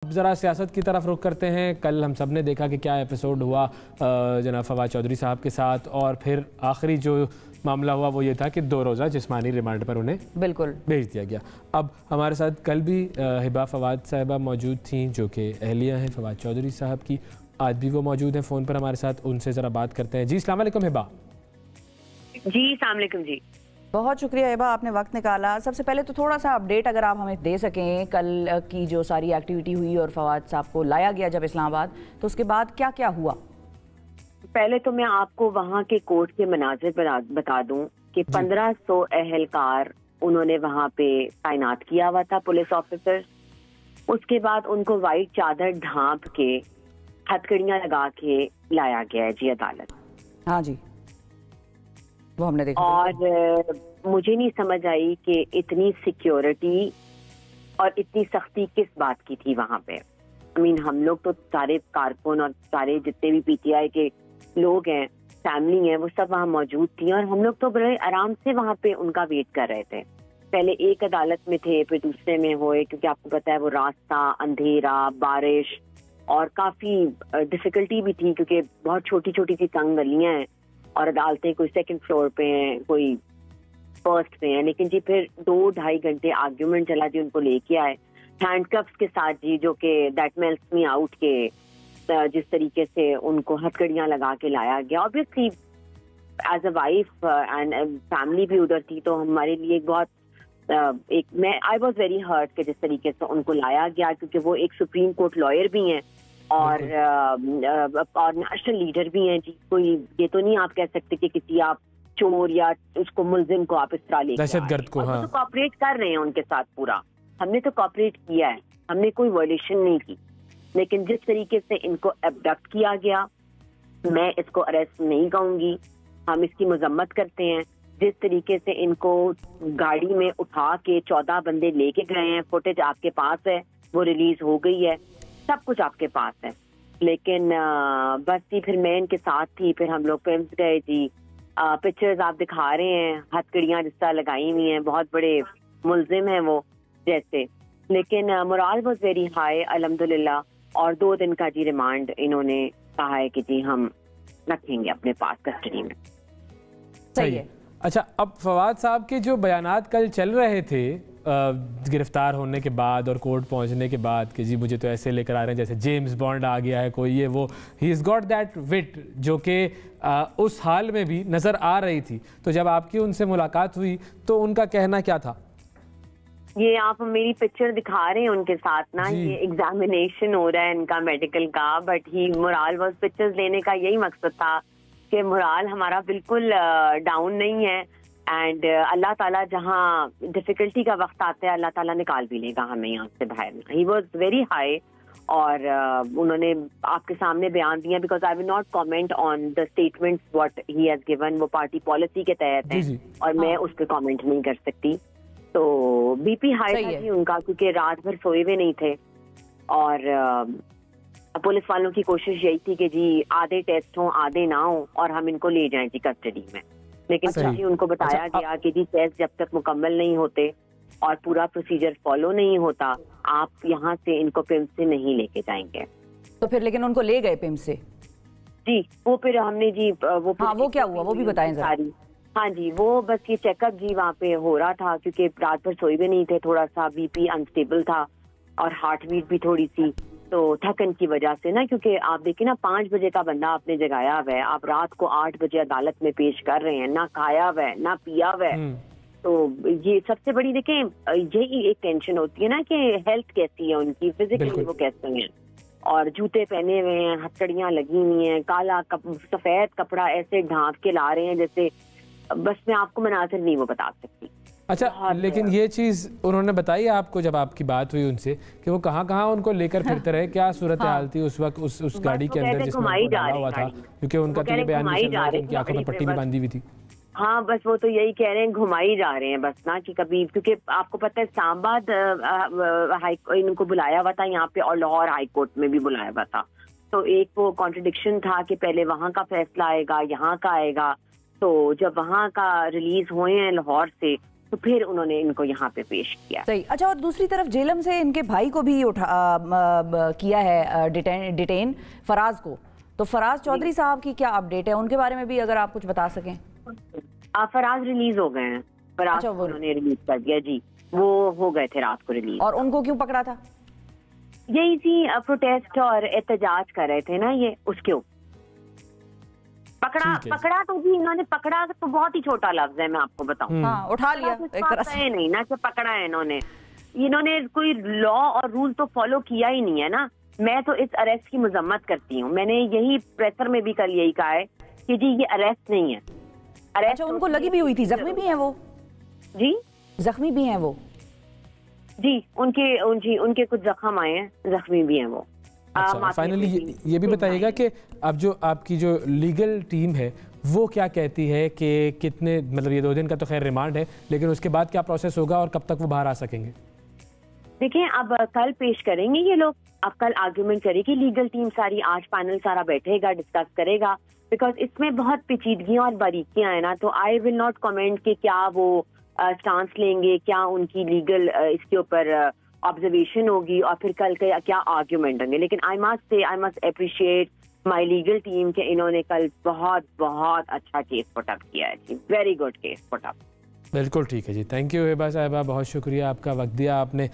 ज़रा सियासत की तरफ रुख करते हैं। कल हम सब ने देखा कि क्या एपिसोड हुआ जनाब फवाद चौधरी साहब के साथ, और फिर आखिरी जो मामला हुआ वो ये था कि 2 रोज़ा जिस्मानी रिमांड पर उन्हें बिल्कुल भेज दिया गया। अब हमारे साथ कल भी हिबा फवाद साहिबा मौजूद थी, जो कि अहलिया हैं फवाद चौधरी साहब की। आज भी वो मौजूद हैं फ़ोन पर हमारे साथ, उनसे ज़रा बात करते हैं। जी अस्सलाम वालेकुम हिबा। जी अस्सलाम वालेकुम जी। बहुत शुक्रिया हिबा, आपने वक्त निकाला। सबसे पहले तो थोड़ा सा अपडेट अगर आप हमें दे सकें, कल की जो सारी एक्टिविटी हुई और फवाद साहब को लाया गया जब इस्लामाबाद, तो उसके बाद क्या क्या हुआ? पहले तो मैं आपको वहाँ के कोर्ट के मनाजिर बता दूं कि 1500 अहलकार उन्होंने वहाँ पे तैनात किया हुआ था, पुलिस ऑफिसर। उसके बाद उनको वाइट चादर ढांप के हथकड़ियाँ लगा के लाया गया है जी अदालत। हाँ जी, वो हमने देखा। और मुझे नहीं समझ आई कि इतनी सिक्योरिटी और इतनी सख्ती किस बात की थी वहाँ पे। हम लोग तो सारे कारकुन और सारे जितने भी पीटीआई के लोग हैं, फैमिली है, वो सब वहाँ मौजूद थी और हम लोग तो बड़े आराम से वहाँ पे उनका वेट कर रहे थे। पहले एक अदालत में थे, फिर दूसरे में हुए, क्योंकि आपको पता है वो रास्ता, अंधेरा, बारिश और काफी डिफिकल्टी भी थी, क्योंकि बहुत छोटी छोटी सी तंग गलियां हैं और अदालतें कोई 2nd फ्लोर पे हैं, कोई 1st पे हैं। लेकिन जी फिर 2-2.5 घंटे आर्ग्यूमेंट चला जी, उनको लेके आए हैंडकफ्स के साथ जी, जो कि दैट मेल्स मी आउट के जिस तरीके से उनको हथकड़ियां लगा के लाया गया। Obviously as a wife and family भी उधर थी, तो हमारे लिए बहुत आई वॉज वेरी हर्ट कि जिस तरीके से उनको लाया गया, क्योंकि वो एक सुप्रीम कोर्ट लॉयर भी हैं और नेशनल लीडर भी हैं जी। कोई ये तो नहीं आप कह सकते कि किसी आप चोर या उसको मुलजिम को आप इस तरह लेके दहशतगर्द को, हाँ, तो कोऑपरेट कर रहे हैं उनके साथ पूरा। हमने तो कोऑपरेट किया है, हमने कोई वायलेशन नहीं की। लेकिन जिस तरीके से इनको एबडक्ट किया गया, मैं इसको अरेस्ट नहीं कहूंगी, हम इसकी मजम्मत करते हैं। जिस तरीके से इनको गाड़ी में उठा के 14 बंदे लेके गए हैं, फुटेज आपके पास है, वो रिलीज हो गई है, सब कुछ आपके पास है। लेकिन बस जी फिर मैं इनके साथ थी, फिर हम लोग फिल्म गए जी। पिक्चर्स आप दिखा रहे हैं, हथकड़ियां जिस तरह लगाई हुई हैं, बहुत बड़े मुलजिम हैं वो जैसे। लेकिन मोरल वाज वेरी हाई अल्हम्दुलिल्लाह। और 2 दिन का जी रिमांड इन्होंने कहा है कि जी हम रखेंगे अपने पास कस्टडी में। सही है। अच्छा, अब फवाद साहब के जो बयानात कल चल रहे थे गिरफ्तार होने के बाद और कोर्ट पहुंचने के बाद कि जी मुझे तो ऐसे लेकर आ रहे हैं जैसे जेम्स बॉन्ड आ गया है कोई, ये वो, ही इज़ गॉट दैट विट, जो कि उस हाल में भी नज़र आ रही थी। तो जब आपकी उनसे मुलाकात हुई तो उनका कहना क्या था? ये आप मेरी पिक्चर दिखा रहे हैं उनके साथ ना, ये एग्जामिनेशन हो रहा है इनका मेडिकल का, but he moral was pictures लेने का यही मकसद था कि मोरल हमारा बिल्कुल डाउन नहीं है। एंड अल्लाह ताला जहाँ डिफिकल्टी का वक्त आता है, अल्लाह ताला निकाल भी लेगा हमें यहाँ से बाहर। ही वाज वेरी हाई और उन्होंने आपके सामने बयान दिया, because I will not comment on the statements what he has given, वो पार्टी पॉलिसी के तहत है और मैं उस पर कमेंट नहीं कर सकती। तो बीपी हाई था जी उनका, क्योंकि रात भर सोए हुए नहीं थे और पुलिस वालों की कोशिश यही थी कि जी आधे टेस्ट हों आधे ना हो और हम इनको ले जाएं जी कस्टडी में। लेकिन जी उनको बताया गया कि जी टेस्ट जब तक मुकम्मल नहीं होते और पूरा प्रोसीजर फॉलो नहीं होता, आप यहाँ से इनको पिम्स से नहीं लेके जाएंगे। तो फिर लेकिन उनको ले गए पिम्स से? जी वो फिर हमने जी वो क्या हुआ वो भी बताएं जरा। हाँ जी, वो बस ये चेकअप जी वहाँ पे हो रहा था, क्योंकि रात भर सोए भी नहीं थे, थोड़ा सा बीपी अनस्टेबल था और हार्ट बीट भी थोड़ी सी, तो थकन की वजह से ना, क्योंकि आप देखिए ना 5 बजे का बंदा आपने जगाया हुआ है, आप रात को 8 बजे अदालत में पेश कर रहे हैं, ना खाया हुआ है ना पिया हुआ है। तो ये सबसे बड़ी देखें यही एक टेंशन होती है ना कि हेल्थ कैसी है उनकी, फिजिकली वो कैसे हैं। और जूते पहने हुए हैं, हथकड़ियां लगी हुई हैं, काला सफेद कपड़ा ऐसे ढांप के ला रहे हैं जैसे, बस मैं आपको मनासिर नहीं वो बता सकती। अच्छा, लेकिन ये चीज़ उन्होंने बताई आपको जब आपकी बात हुई उनसे कि वो कहाँ उनको लेकर फिरते रहे, क्या सूरत हाल थी उस वक्त उस गाड़ी के अंदर जिसमें उनको डाला हुआ था? क्योंकि उनका तो ये बयान भी चल रहा है कि उनकी आंखों में पट्टी भी बांधी हुई थी। हाँ, बस वो तो यही कह रहे हैं, घुमाई जा रहे हैं बस ना, कि कभी, क्योंकि आपको पता है इस्लामाबाद इनको बुलाया हुआ था यहाँ पे और लाहौर हाई कोर्ट में भी बुलाया हुआ था। तो एक वो कॉन्ट्रडिक्शन था कि पहले वहाँ का फैसला आएगा, यहाँ का आएगा। तो जब वहाँ का रिलीज हुए हैं लाहौर से, तो फिर उन्होंने इनको यहाँ पे पेश किया। सही। अच्छा, और दूसरी तरफ जेलम से इनके भाई को भी किया है डिटेन, फराज को। तो फराज चौधरी साहब की क्या अपडेट है, उनके बारे में भी अगर आप कुछ बता सकें। फराज रिलीज हो गए हैं, फराज को उन्होंने रिलीज कर दिया जी, वो हो गए थे रात को रिलीज। और उनको क्यों पकड़ा था? यही जी प्रोटेस्ट और एहतजाज कर रहे थे ना ये, उसके ऊपर पकड़ा तो भी इन्होंने, पकड़ा तो बहुत ही छोटा लफ्ज है, मैं आपको बताऊं। हाँ, उठा लिया एक तरह से। नहीं ना कि पकड़ा है इन्होंने कोई लॉ और रूल तो फॉलो किया ही नहीं है ना। मैं तो इस अरेस्ट की मजम्मत करती हूँ, मैंने यही प्रेसर में भी कल यही कहा है कि जी ये अरेस्ट नहीं है। अच्छा, उनको लगी भी हुई थी, जख्मी भी हैं वो? जी जख्मी भी हैं वो जी, उनके कुछ जख्म आए हैं, जख्मी भी हैं वो। अच्छा, फाइनली ये भी बताइएगा कि अब जो आपकी जो लीगल टीम है वो क्या कहती है कि कितने, मतलब ये 2 दिन का तो खैर रिमांड है, लेकिन उसके बाद क्या प्रोसेस होगा और कब तक वो बाहर आ सकेंगे? देखिए, अब कल पेश करेंगे ये लोग, अब कल आर्ग्यूमेंट करेगी लीगल टीम सारी, आज पैनल सारा बैठेगा, डिस्कस करेगा, बिकॉज इसमें बहुत पेचीदगियां और बारीकियां हैं ना, तो आई विल नॉट कमेंट कि क्या वो स्टांस लेंगे, क्या उनकी लीगल इसके ऊपर ऑब्जर्वेशन होगी और फिर कल के क्या आर्ग्यूमेंट होंगे। लेकिन I must appreciate my legal team कि इन्होंने कल बहुत बहुत अच्छा केस पुट अप किया है जी, very good case put up. बिल्कुल ठीक है जी, थैंक यू हिबा साहिबा, बहुत शुक्रिया, आपका वक्त दिया आपने।